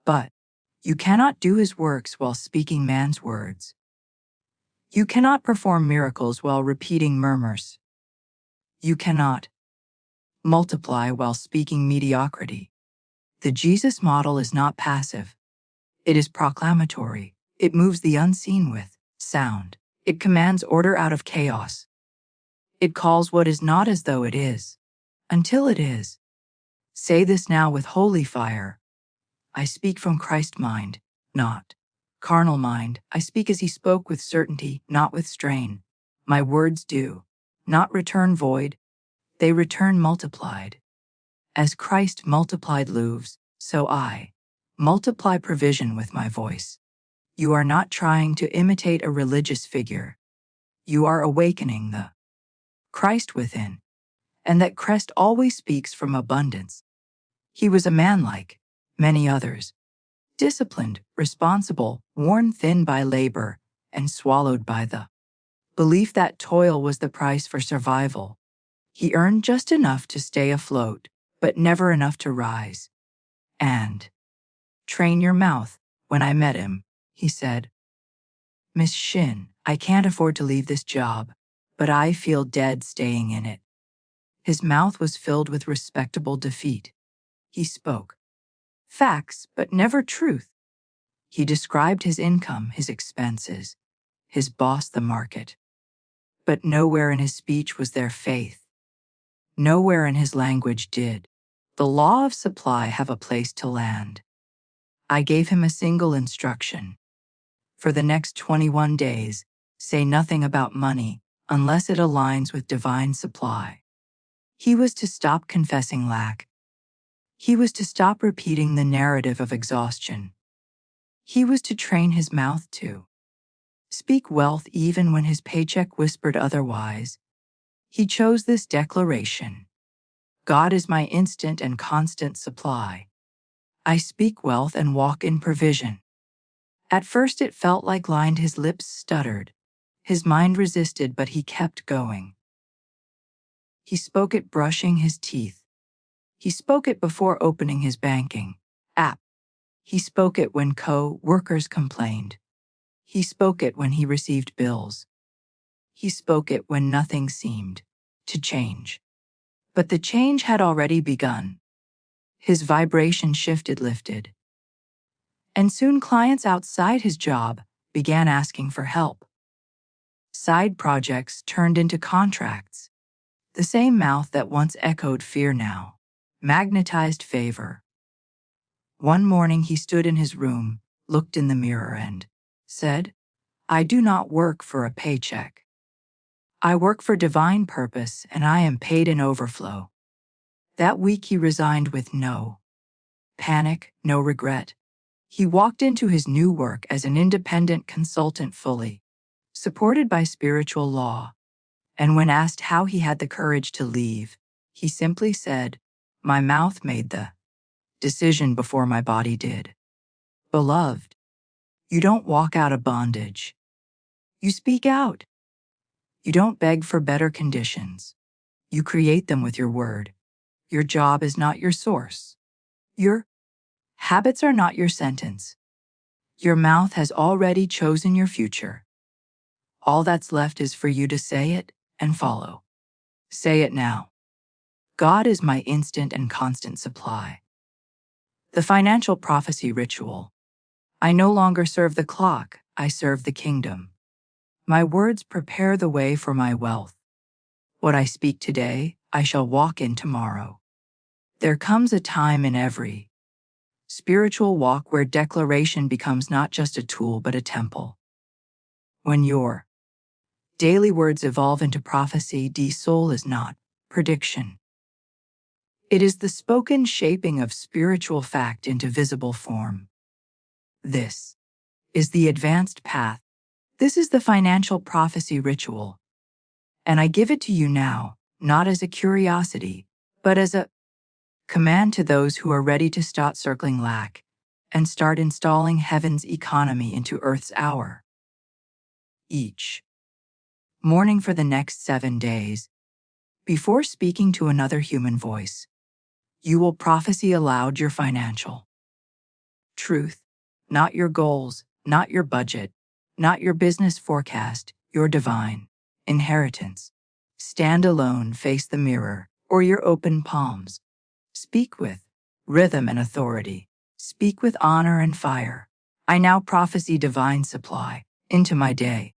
But you cannot do his works while speaking man's words. You cannot perform miracles while repeating murmurs. You cannot multiply while speaking mediocrity. The Jesus model is not passive. It is proclamatory. It moves the unseen with sound. It commands order out of chaos. It calls what is not as though it is, until it is. Say this now with holy fire. I speak from Christ's mind, not carnal mind. I speak as he spoke, with certainty, not with strain. My words do not return void. They return multiplied. As Christ multiplied loaves, so I multiply provision with my voice. You are not trying to imitate a religious figure. You are awakening the Christ within, and that Christ always speaks from abundance. He was a man like many others, disciplined, responsible, worn thin by labor, and swallowed by the belief that toil was the price for survival. He earned just enough to stay afloat, but never enough to rise. And train your mouth. When I met him, he said, "Miss Shinn, I can't afford to leave this job, but I feel dead staying in it." His mouth was filled with respectable defeat. He spoke facts, but never truth. He described his income, his expenses, his boss, the market. But nowhere in his speech was there faith. Nowhere in his language did the law of supply have a place to land. I gave him a single instruction. For the next 21 days, say nothing about money unless it aligns with divine supply. He was to stop confessing lack. He was to stop repeating the narrative of exhaustion. He was to train his mouth to speak wealth even when his paycheck whispered otherwise. He chose this declaration: God is my instant and constant supply. I speak wealth and walk in provision. At first it felt like lined his lips stuttered. His mind resisted, but he kept going. He spoke it brushing his teeth. He spoke it before opening his banking app. He spoke it when co-workers complained. He spoke it when he received bills. He spoke it when nothing seemed to change. But the change had already begun. His vibration shifted, lifted. And soon clients outside his job began asking for help. Side projects turned into contracts. The same mouth that once echoed fear now magnetized favor. One morning he stood in his room, looked in the mirror and said, I do not work for a paycheck. I work for divine purpose, and I am paid in overflow. That week he resigned with no panic, no regret. He walked into his new work as an independent consultant, fully supported by spiritual law. And when asked how he had the courage to leave, he simply said, my mouth made the decision before my body did. Beloved, you don't walk out of bondage. You speak out. You don't beg for better conditions. You create them with your word. Your job is not your source. Your habits are not your sentence. Your mouth has already chosen your future. All that's left is for you to say it and follow. Say it now. God is my instant and constant supply. The financial prophecy ritual. I no longer serve the clock, I serve the kingdom. My words prepare the way for my wealth. What I speak today, I shall walk in tomorrow. There comes a time in every spiritual walk where declaration becomes not just a tool but a temple. When your daily words evolve into prophecy, soul is not prediction. It is the spoken shaping of spiritual fact into visible form. This is the advanced path. This is the financial prophecy ritual. And I give it to you now, not as a curiosity, but as a command to those who are ready to stop circling lack and start installing heaven's economy into earth's hour. Each morning for the next 7 days, before speaking to another human voice, you will prophesy aloud your financial truth, not your goals, not your budget, not your business forecast, your divine inheritance. Stand alone, face the mirror, or your open palms. Speak with rhythm and authority. Speak with honor and fire. I now prophesy divine supply into my day.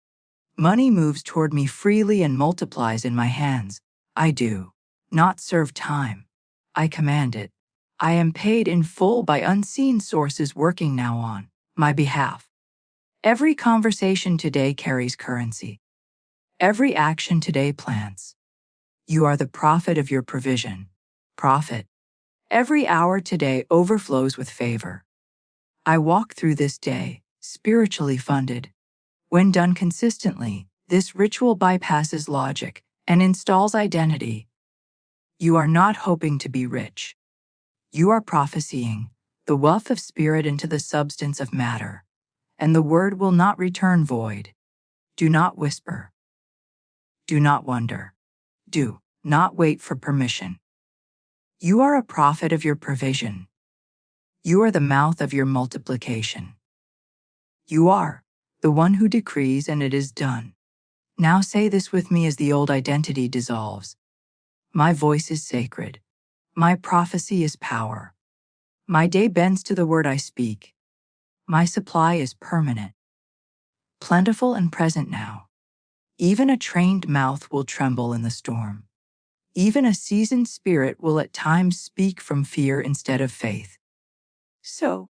Money moves toward me freely and multiplies in my hands. I do not serve time. I command it. I am paid in full by unseen sources working now on my behalf. Every conversation today carries currency. Every action today plants. You are the prophet of your provision. Prophet. Every hour today overflows with favor. I walk through this day, spiritually funded. When done consistently, this ritual bypasses logic and installs identity. You are not hoping to be rich. You are prophesying the wealth of spirit into the substance of matter, and the word will not return void. Do not whisper. Do not wonder. Do not wait for permission. You are a prophet of your provision. You are the mouth of your multiplication. You are the one who decrees, and it is done. Now say this with me as the old identity dissolves. My voice is sacred. My prophecy is power. My day bends to the word I speak. My supply is permanent, plentiful and present now. Even a trained mouth will tremble in the storm. Even a seasoned spirit will at times speak from fear instead of faith. So,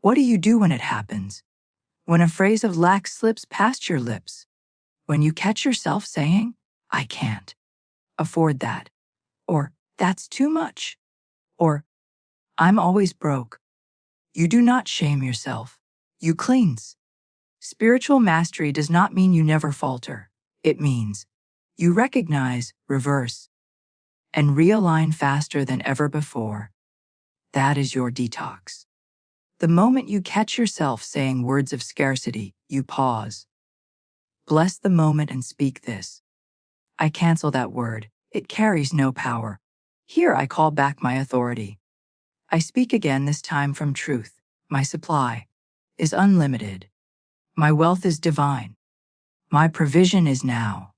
what do you do when it happens? When a phrase of lack slips past your lips? When you catch yourself saying, I can't afford that, or that's too much, or I'm always broke? You do not shame yourself. You cleanse. Spiritual mastery does not mean you never falter. It means you recognize, reverse, and realign faster than ever before. That is your detox. The moment you catch yourself saying words of scarcity, you pause. Bless the moment and speak this. I cancel that word. It carries no power. Here I call back my authority. I speak again, this time from truth. My supply is unlimited. My wealth is divine. My provision is now.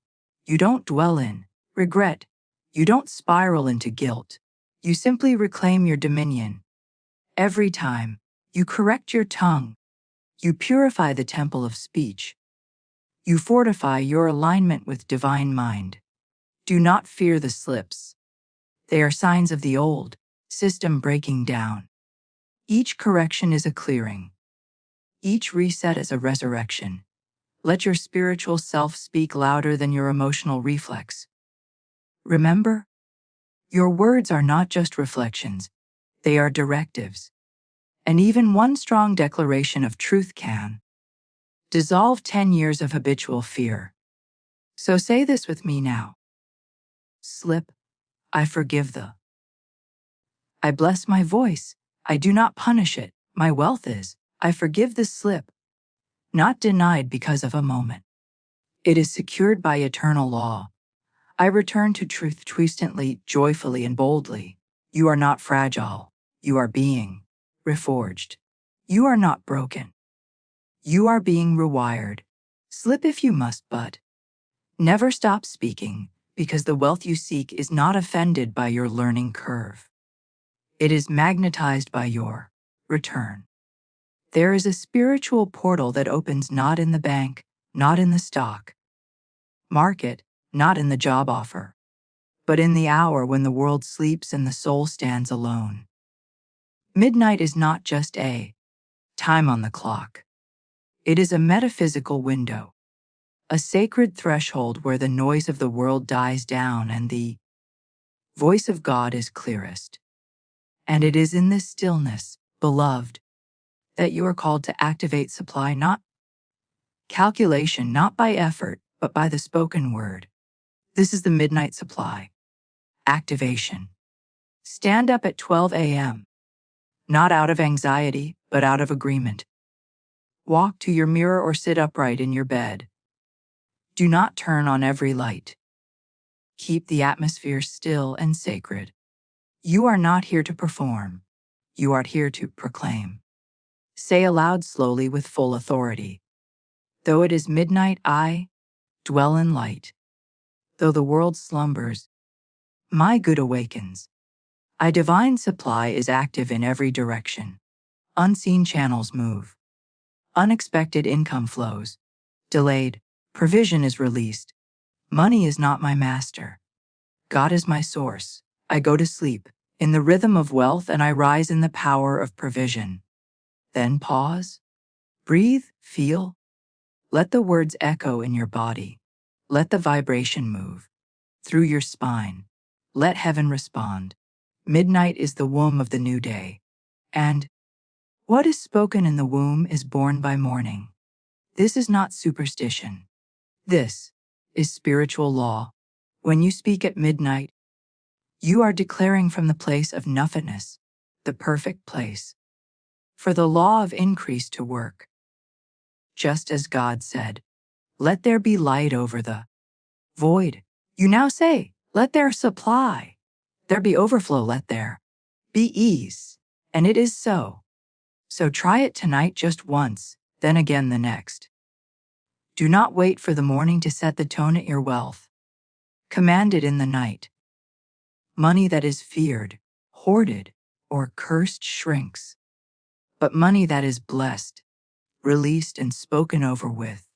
You don't dwell in regret. You don't spiral into guilt. You simply reclaim your dominion. Every time you correct your tongue, you purify the temple of speech. You fortify your alignment with divine mind. Do not fear the slips. They are signs of the old system breaking down. Each correction is a clearing. Each reset is a resurrection. Let your spiritual self speak louder than your emotional reflex. Remember, your words are not just reflections, they are directives. And even one strong declaration of truth can dissolve 10 years of habitual fear. So say this with me now. Slip, I forgive the. I bless my voice, I do not punish it. My wealth is, I forgive the slip, not denied because of a moment. It is secured by eternal law. I return to truth instantly, joyfully, and boldly. You are not fragile. You are being reforged. You are not broken. You are being rewired. Slip if you must, but never stop speaking, because the wealth you seek is not offended by your learning curve. It is magnetized by your return. There is a spiritual portal that opens not in the bank, not in the stock market, not in the job offer, but in the hour when the world sleeps and the soul stands alone. Midnight is not just a time on the clock. It is a metaphysical window, a sacred threshold where the noise of the world dies down and the voice of God is clearest. And it is in this stillness, beloved, that you are called to activate supply, not calculation, not by effort, but by the spoken word. This is the midnight supply. Activation. Stand up at 12 a.m., not out of anxiety, but out of agreement. Walk to your mirror or sit upright in your bed. Do not turn on every light. Keep the atmosphere still and sacred. You are not here to perform. You are here to proclaim. Say aloud slowly with full authority. Though it is midnight, I dwell in light. Though the world slumbers, my good awakens. A divine supply is active in every direction. Unseen channels move. Unexpected income flows. Delayed provision is released. Money is not my master. God is my source. I go to sleep in the rhythm of wealth and I rise in the power of provision. Then pause. Breathe, feel. Let the words echo in your body. Let the vibration move through your spine. Let heaven respond. Midnight is the womb of the new day. And what is spoken in the womb is born by morning. This is not superstition. This is spiritual law. When you speak at midnight, you are declaring from the place of nothingness, the perfect place, for the law of increase to work. Just as God said, let there be light over the void. You now say, let there supply. There be overflow, let there be ease. And it is so. So try it tonight just once, then again the next. Do not wait for the morning to set the tone at your wealth. Command it in the night. Money that is feared, hoarded, or cursed shrinks. But money that is blessed, released, and spoken over with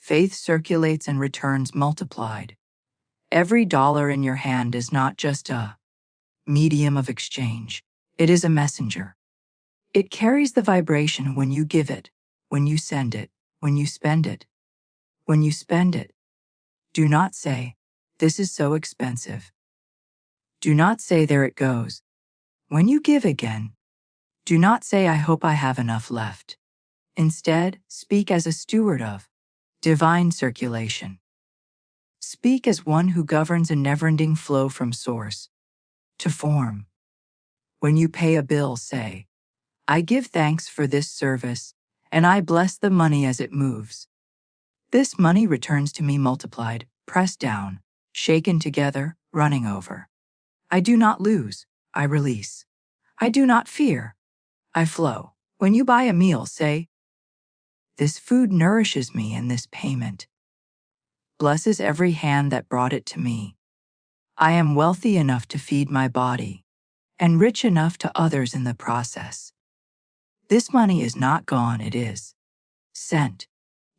Faith circulates and returns multiplied. Every dollar in your hand is not just a medium of exchange, it is a messenger. It carries the vibration when you give it, when you send it, when you spend it. When you spend it, do not say, "This is so expensive." Do not say, "There it goes." When you give again, do not say, "I hope I have enough left." Instead, speak as a steward of divine circulation. Speak as one who governs a never-ending flow from source to form. When you pay a bill, say, "I give thanks for this service, and I bless the money as it moves. This money returns to me multiplied, pressed down, shaken together, running over. I do not lose, I release. I do not fear, I flow." When you buy a meal, say, "This food nourishes me, and this payment blesses every hand that brought it to me. I am wealthy enough to feed my body, and rich enough to others in the process. This money is not gone, it is sent."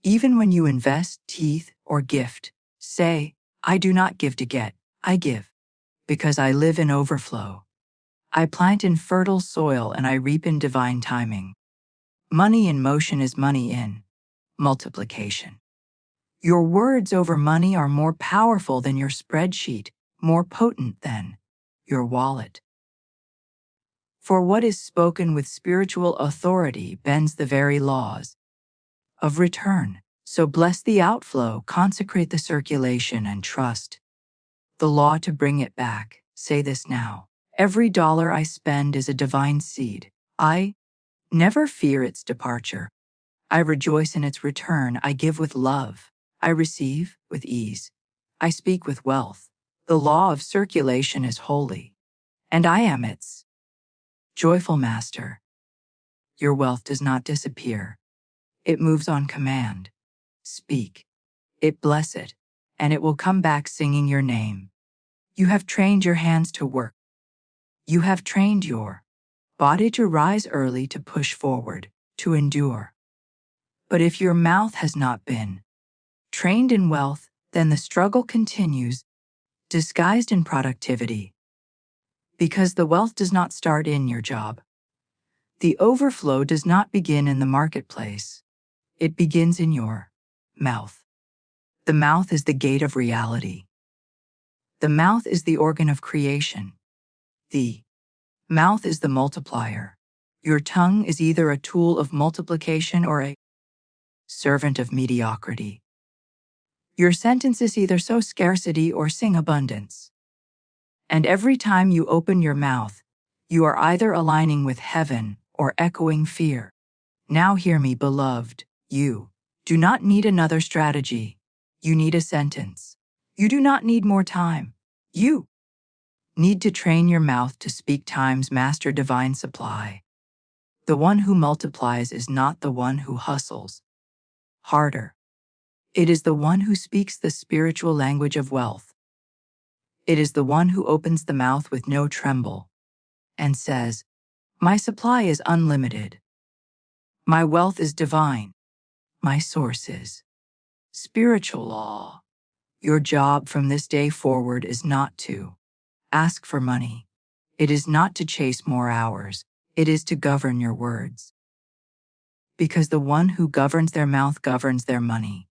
Even when you invest, tithe, or gift, say, "I do not give to get, I give, because I live in overflow. I plant in fertile soil and I reap in divine timing." Money in motion is money in multiplication. Your words over money are more powerful than your spreadsheet, more potent than your wallet. For what is spoken with spiritual authority bends the very laws of return. So bless the outflow, consecrate the circulation, and trust the law to bring it back. Say this now: "Every dollar I spend is a divine seed. I never fear its departure. I rejoice in its return. I give with love. I receive with ease. I speak with wealth. The law of circulation is holy, and I am its joyful master." Your wealth does not disappear. It moves on command. Speak it, bless it, and it will come back singing your name. You have trained your hands to work. You have trained your body to rise early, to push forward, to endure. But if your mouth has not been trained in wealth, then the struggle continues, disguised in productivity. Because the wealth does not start in your job. The overflow does not begin in the marketplace. It begins in your mouth. The mouth is the gate of reality. The mouth is the organ of creation. The mouth is the multiplier. Your tongue is either a tool of multiplication or a servant of mediocrity. Your sentences either sow scarcity or sing abundance. And every time you open your mouth, you are either aligning with heaven or echoing fear. Now hear me, beloved. You do not need another strategy. You need a sentence. You do not need more time. You need to train your mouth to speak time's master divine supply. The one who multiplies is not the one who hustles harder. It is the one who speaks the spiritual language of wealth. It is the one who opens the mouth with no tremble and says, "My supply is unlimited. My wealth is divine. My source is spiritual law." Your job from this day forward is not to ask for money. It is not to chase more hours. It is to govern your words. Because the one who governs their mouth governs their money.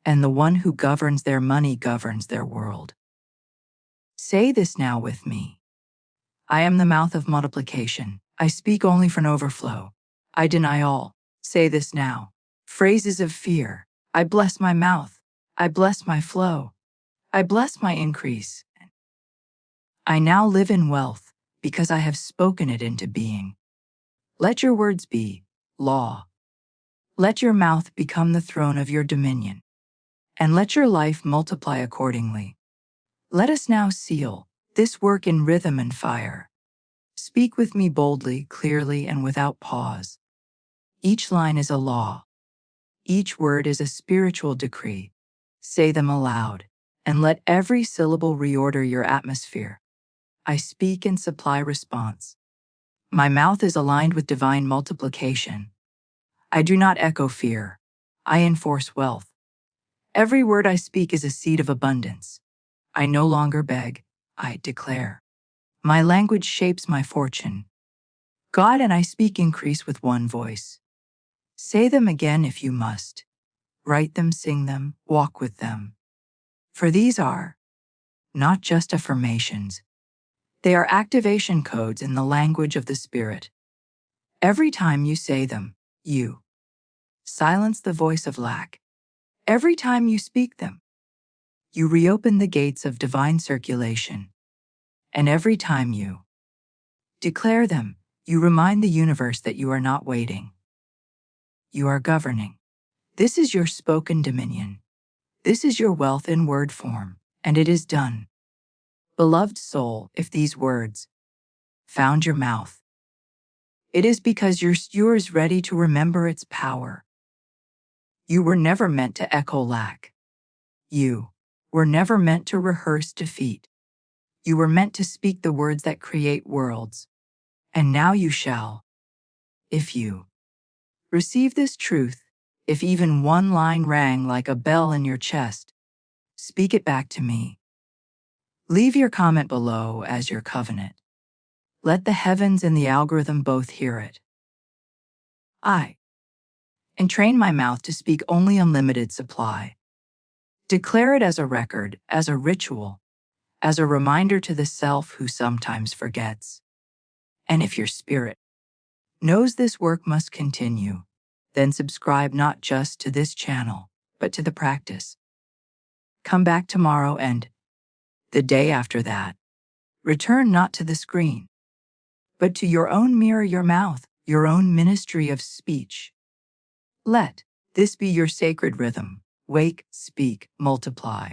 And the one who governs their money governs their world. Say this now with me. I am the mouth of multiplication. I speak only for an overflow. I deny all. Say this now. Phrases of fear. I bless my mouth. I bless my flow. I bless my increase. I now live in wealth because I have spoken it into being. Let your words be law. Let your mouth become the throne of your dominion. And let your life multiply accordingly. Let us now seal this work in rhythm and fire. Speak with me boldly, clearly, and without pause. Each line is a law. Each word is a spiritual decree. Say them aloud, and let every syllable reorder your atmosphere. I speak and supply response. My mouth is aligned with divine multiplication. I do not echo fear. I enforce wealth. Every word I speak is a seed of abundance. I no longer beg, I declare. My language shapes my fortune. God and I speak increase with one voice. Say them again if you must. Write them, sing them, walk with them. For these are not just affirmations. They are activation codes in the language of the Spirit. Every time you say them, you silence the voice of lack. Every time you speak them, you reopen the gates of divine circulation. And every time you declare them, you remind the universe that you are not waiting. You are governing. This is your spoken dominion. This is your wealth in word form, and it is done. Beloved soul, if these words found your mouth, it is because your stewer is ready to remember its power. You were never meant to echo lack. You were never meant to rehearse defeat. You were meant to speak the words that create worlds. And now you shall. If you receive this truth, if even one line rang like a bell in your chest, speak it back to me. Leave your comment below as your covenant. Let the heavens and the algorithm both hear it. I entrain my mouth to speak only unlimited supply. Declare it as a record, as a ritual, as a reminder to the self who sometimes forgets. And if your spirit knows this work must continue, then subscribe not just to this channel, but to the practice. Come back tomorrow and the day after that. Return not to the screen, but to your own mirror, your mouth, your own ministry of speech. Let this be your sacred rhythm. Wake, speak, multiply.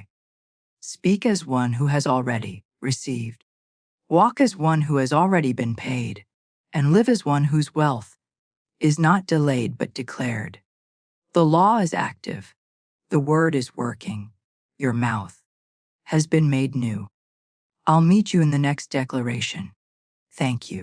Speak as one who has already received. Walk as one who has already been paid, and live as one whose wealth is not delayed but declared. The law is active. The word is working. Your mouth has been made new. I'll meet you in the next declaration. Thank you.